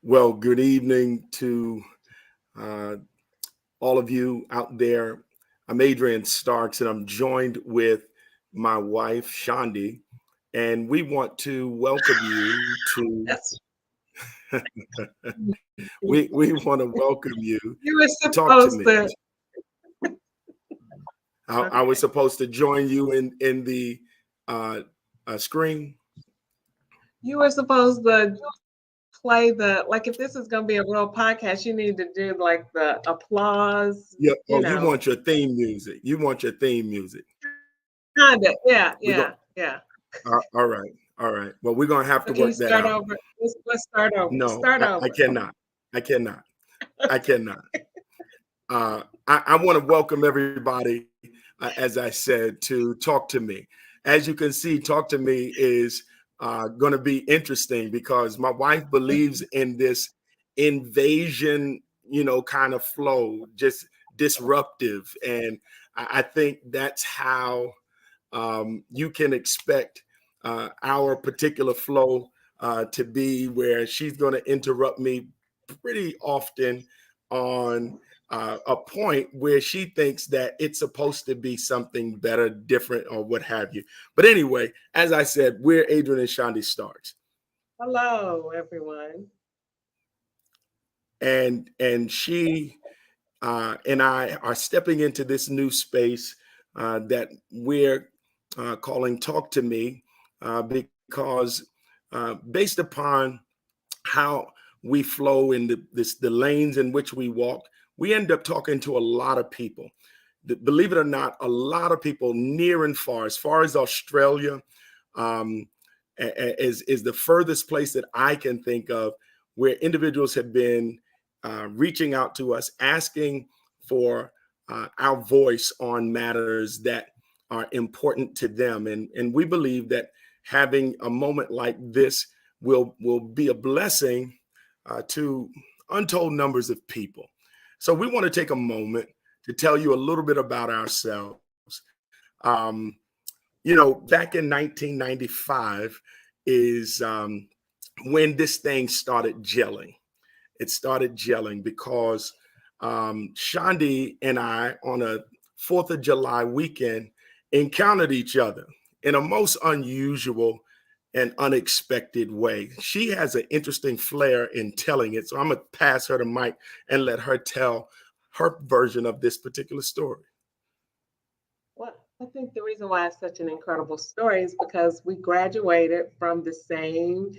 Well, good evening to uh, all of you out there. I'm Adrian Starks, and I'm joined with my wife, Shandi, and we want to welcome you to. That's We want to welcome you you were to Talk to supposed Me. to. I was Okay. supposed to join you in the uh, screen. You were supposed to play the like if this is gonna be a real podcast, you need to do like the applause, Yeah. you Oh, you know. want your theme music. You want your theme music. Kinda. Yeah, We go. yeah, yeah. All right. All right. Well, we're gonna have So to can you work that start out. over? Let's start over. No, Start I over. cannot. I cannot. I cannot. I want to welcome everybody, as I said, to Talk to Me. As you can see, Talk to Me is going to be interesting because my wife believes in this invasion, kind of flow, just disruptive. And I think that's how you can expect our particular flow to be, where she's going to interrupt me pretty often on a point where she thinks that it's supposed to be something better, different, or what have you. But anyway, as I said, we're Adrian and Shandi Starks, Hello, everyone. and she and I are stepping into this new space that we're calling Talk to Me because based upon how we flow in the lanes in which we walk, we end up talking to a lot of people. Believe it or not, a lot of people near and far as Australia, um, is the furthest place that I can think of where individuals have been reaching out to us, asking for our voice on matters that are important to them. And we believe that having a moment like this will be a blessing to untold numbers of people. So we want to take a moment to tell you a little bit about ourselves. Um, Back in 1995 is when this thing started gelling. It started gelling because Shandi and I, on a 4th of July weekend, encountered each other in a most unusual and unexpected way. She has an interesting flair in telling it. So I'm going to pass her the mic and let her tell her version of this particular story. Well, I think the reason why it's such an incredible story is because we graduated from the same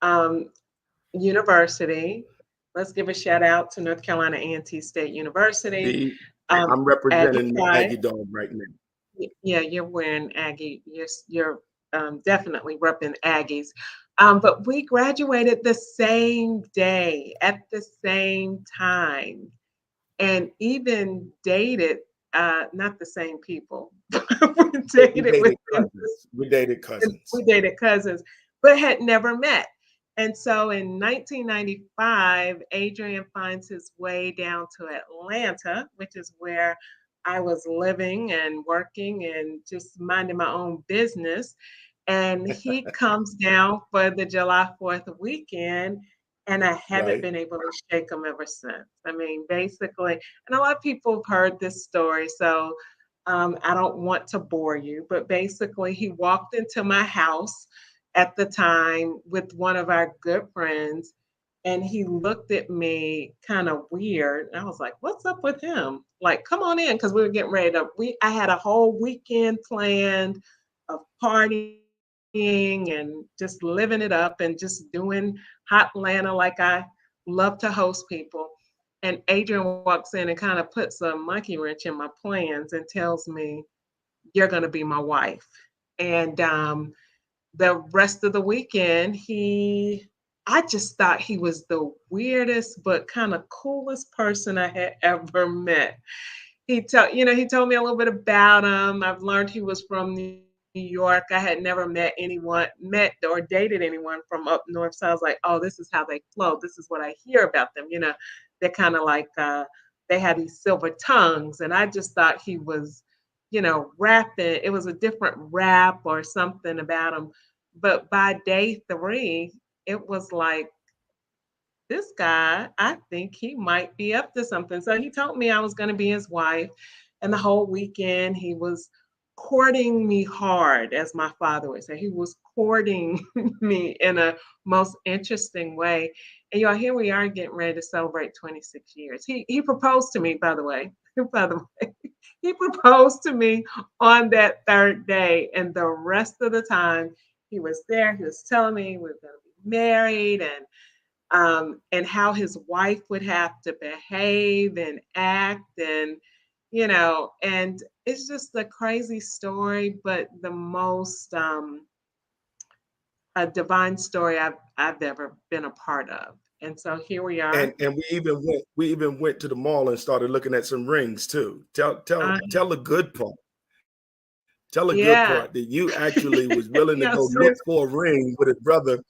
um, university. Let's give a shout out to North Carolina A&T State University. The Um, I'm Aggie representing the Pride. Aggie Dog right now. Yeah, you're wearing Aggie. You're definitely repping Aggies. But we graduated the same day at the same time, and even dated. Not the same people. we We dated dated within cousins. We dated we cousins. dated cousins, but had never met. And so in 1995, Adrian finds his way down to Atlanta, which is where I was living and working and just minding my own business. And he comes down for the July 4th weekend, and I haven't Right. been able to shake him ever since. I mean, basically, and a lot of people have heard this story, so I don't want to bore you, but basically, he walked into my house at the time with one of our good friends, and he looked at me kind of weird. I was like, "What's up with him? Like, come on in," because we were getting ready to. I had a whole weekend planned of partying and just living it up and just doing hot Atlanta like I love to host people. And Adrian walks in and kind of puts a monkey wrench in my plans and tells me, "You're going to be my wife." And the rest of the weekend, I just thought he was the weirdest but kind of coolest person I had ever met. He told me a little bit about him. I've learned he was from New York. I had never met or dated anyone from up north. So I was like, oh, this is how they flow. This is what I hear about them. They're kind of like they have these silver tongues, and I just thought he was, rapping. It was a different rap or something about him. But by day 3, it was like this guy, I think he might be up to something. So he told me I was going to be his wife. And the whole weekend, he was courting me hard, as my father would say. He was courting me in a most interesting way. And y'all, here we are getting ready to celebrate 26 years. He proposed to me, by the way. By the way, he proposed to me on that third day. And the rest of the time, he was there. He was telling me we were going to be married and how his wife would have to behave and act and and it's just a crazy story, but the most a divine story I've ever been a part of. And so here we are. And we even went to the mall and started looking at some rings too. Tell tell Uh, tell the good part. Tell the good part that yeah, you actually was willing to go yeah. look So for a ring with a brother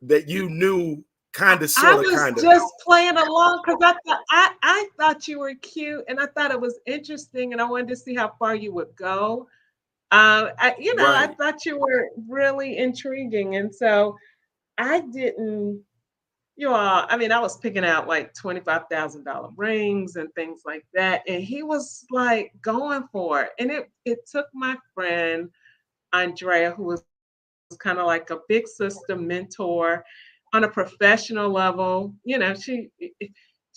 that you knew kind of, sort I of, was kind of. just playing along because I thought you were cute and I thought it was interesting and I wanted to see how far you would go. I Right. thought you were really intriguing, and so I didn't. I mean, I was picking out like $25,000 rings and things like that, and he was like going for it. And it took my friend Andrea, who was kind of like a big sister mentor on a professional level. She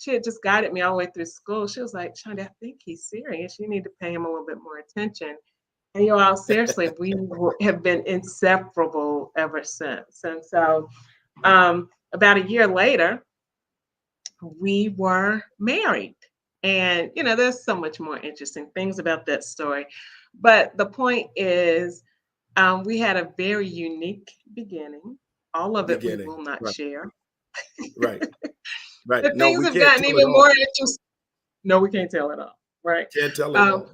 had just guided me all the way through school. She was like, Shonda, I think he's serious. You need to pay him a little bit more attention. And all seriously, have been inseparable ever since. And so, about a year later, we were married. And, there's so much more interesting things about that story. But the point is, we had a very unique beginning. All of it we Beginning. will not Right. share. Right. Right. But No, things we have can't gotten tell it even all. more interesting. No, we can't tell it all, right? Can't tell it Um, all.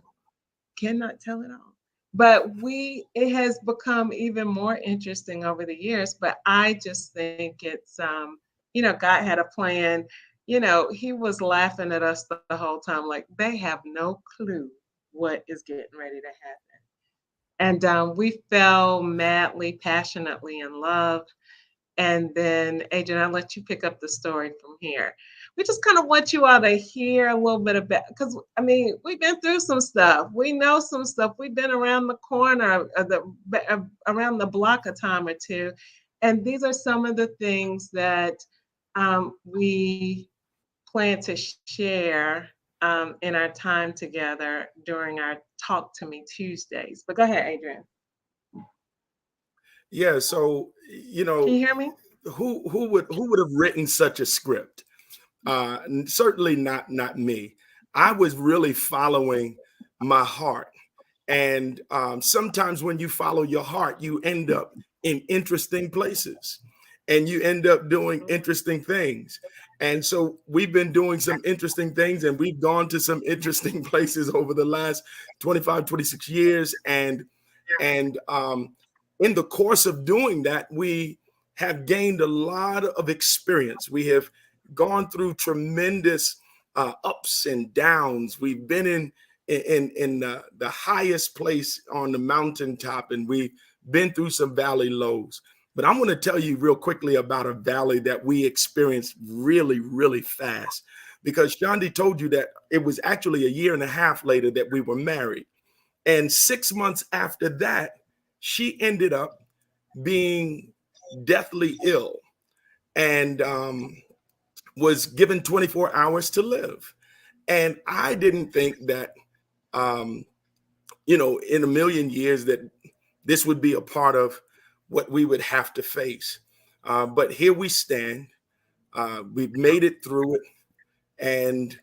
cannot tell it all. But it has become even more interesting over the years. But I just think God had a plan. He was laughing at us the whole time, like they have no clue what is getting ready to happen. And we fell madly, passionately in love. And then, Adrian, I'll let you pick up the story from here. We just kind of want you all to hear a little bit about, because I mean, we've been through some stuff. We know some stuff. We've been around the corner, around the block a time or two. And these are some of the things that we plan to share in our time together during our Talk to Me Tuesdays. But go ahead, Adrian. Yeah. So, Can you hear me? who would have written such a script? Certainly not me. I was really following my heart. And sometimes when you follow your heart, you end up in interesting places and you end up doing interesting things. And so we've been doing some interesting things and we've gone to some interesting places over the last 25, 26 years. And in the course of doing that, we have gained a lot of experience. We have gone through tremendous ups and downs. We've been in the highest place on the mountaintop, and we've been through some valley lows. But I'm going to tell you real quickly about a valley that we experienced really, really fast, because Shandi told you that it was actually a year and a half later that we were married. And 6 months after that, she ended up being deathly ill and was given 24 hours to live. And I didn't think that, um, in a million years that this would be a part of what we would have to face. But here we stand. We've made it through it. And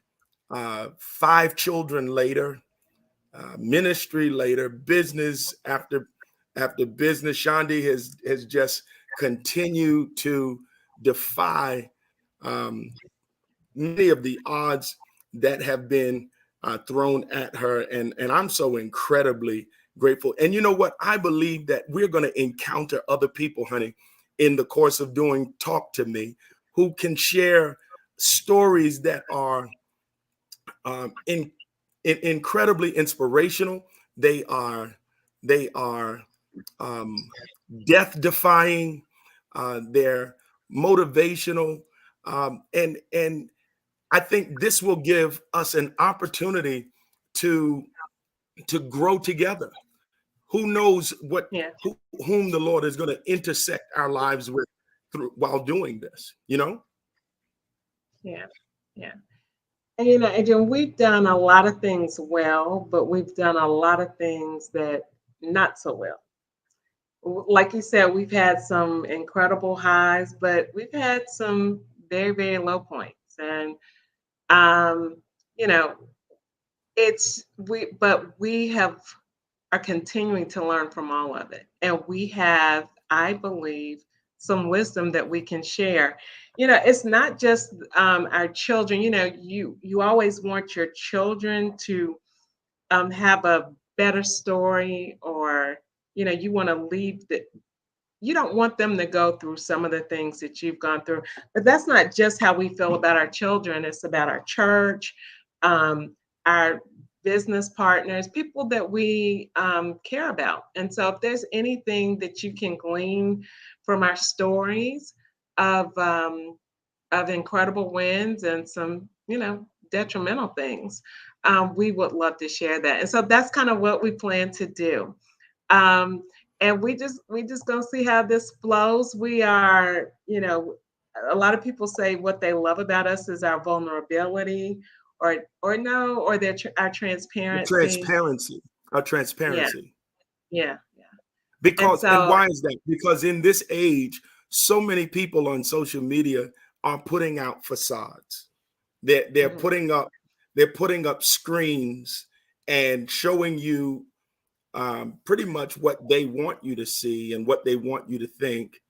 5 children later, ministry later, business after business, Shandi has just continued to defy um, many of the odds that have been thrown at her. And I'm so incredibly grateful. And you know what? I believe that we're going to encounter other people, honey, in the course of doing Talk to Me, who can share stories that are incredibly inspirational. They are um, death defying. They're motivational. And I think this will give us an opportunity to grow together. Who knows Yeah, whom the Lord is going to intersect our lives with through while doing this, you know? yeah, yeah. And Adrian, we've done a lot of things well, but we've done a lot of things that not so well. Like you said, we've had some incredible highs, but we've had some very, very low points. And um, you know, but we have are continuing to learn from all of it. And we have, I believe, some wisdom that we can share. It's not just our children. You always want your children to have a better story, or you want to leave the you don't want them to go through some of the things that you've gone through. But that's not just how we feel about our children. It's about our church, our business partners, people that we care about. And so if there's anything that you can glean from our stories of incredible wins and some, detrimental things, we would love to share that. And so that's kind of what we plan to do. Um, and we just gonna see how this flows. We are, a lot of people say what they love about us is our vulnerability, or no, or our The transparency. transparency, our Yeah, transparency. yeah, yeah. And And so, why is that? Because in this age, so many people on social media are putting out facades. They're mhm, putting up screens and showing you pretty much what they want you to see and what they want you to think.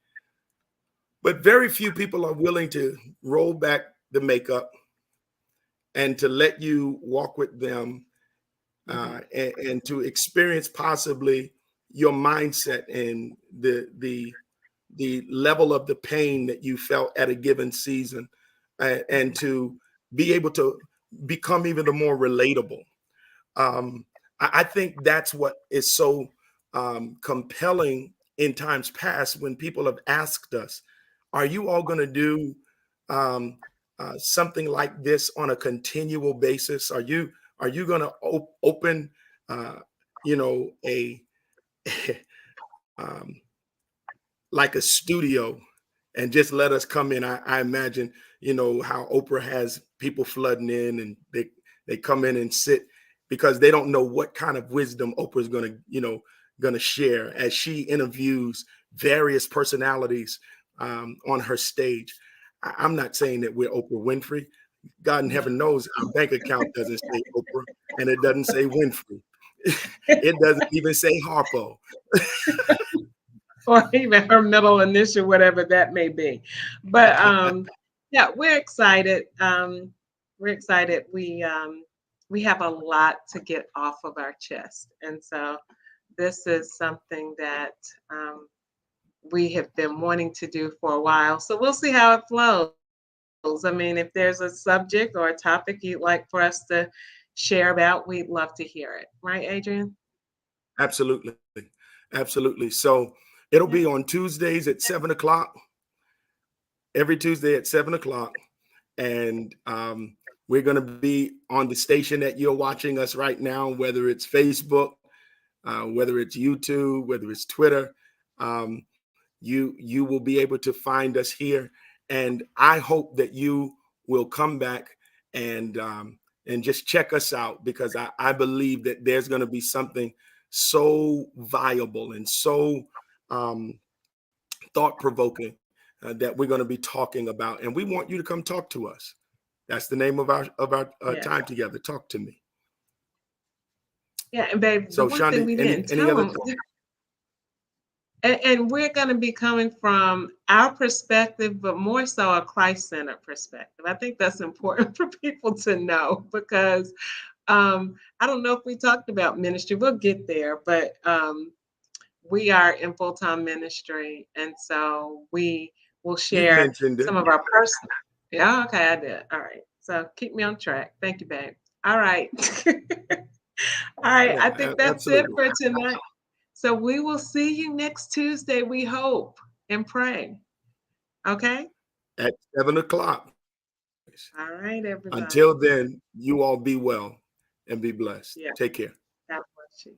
But very few people are willing to roll back the makeup and to let you walk with them, mhm, and to experience possibly your mindset and the level of the pain that you felt at a given season, and mhm. to be able to become even the more relatable. I think that's what is so compelling in times past when people have asked us, "Are you all going to do um, something like this on a continual basis? Are you going to open, uh, a um, like a studio and just let us come in?" I imagine, how Oprah has people flooding in, and they come in and sit because they don't know what kind of wisdom Oprah's gonna share as she interviews various personalities on her stage. I'm not saying that we're Oprah Winfrey. God in heaven knows our bank account doesn't say Oprah, and it doesn't say Winfrey. It doesn't even say Harpo. Or even her middle initial, whatever that may be. But yeah, we're excited. We're excited. We have a lot to get off of our chest, and so this is something that we have been wanting to do for a while. So we'll see how it flows. I mean, if there's a subject or a topic you'd like for us to share about, we'd love to hear it. Right, Adrian? Absolutely. Absolutely. So it'll Yeah. be on Tuesdays at 7 o'clock, every Tuesday at 7 o'clock. And we're going to be on the station that you're watching us right now, whether it's Facebook, whether it's YouTube, whether it's Twitter. You will be able to find us here. And I hope that you will come back and just check us out, because I believe that there's going to be something so viable and so um, thought provoking that we're going to be talking about, and we want you to come talk to us. That's the name of our Yes. time together. Talk to me. Yeah, and babe, the So, one thing Shandi, we didn't any tell other? them, and we're going to be coming from our perspective, but more so a Christ-centered perspective. I think that's important for people to know, because I don't know if we talked about ministry. We'll get there, but we are in full-time ministry, and so we will You've share mentioned it. some of our personal. Yeah, okay, I did. All right. So keep me on track. Thank you, babe. All right. All right. Yeah, I think that's it absolutely. for tonight. So we will see you next Tuesday, we hope, and pray. Okay? at 7 o'clock. All right, everybody. Until then, you all be well and be blessed. Yeah, Take care. God bless you.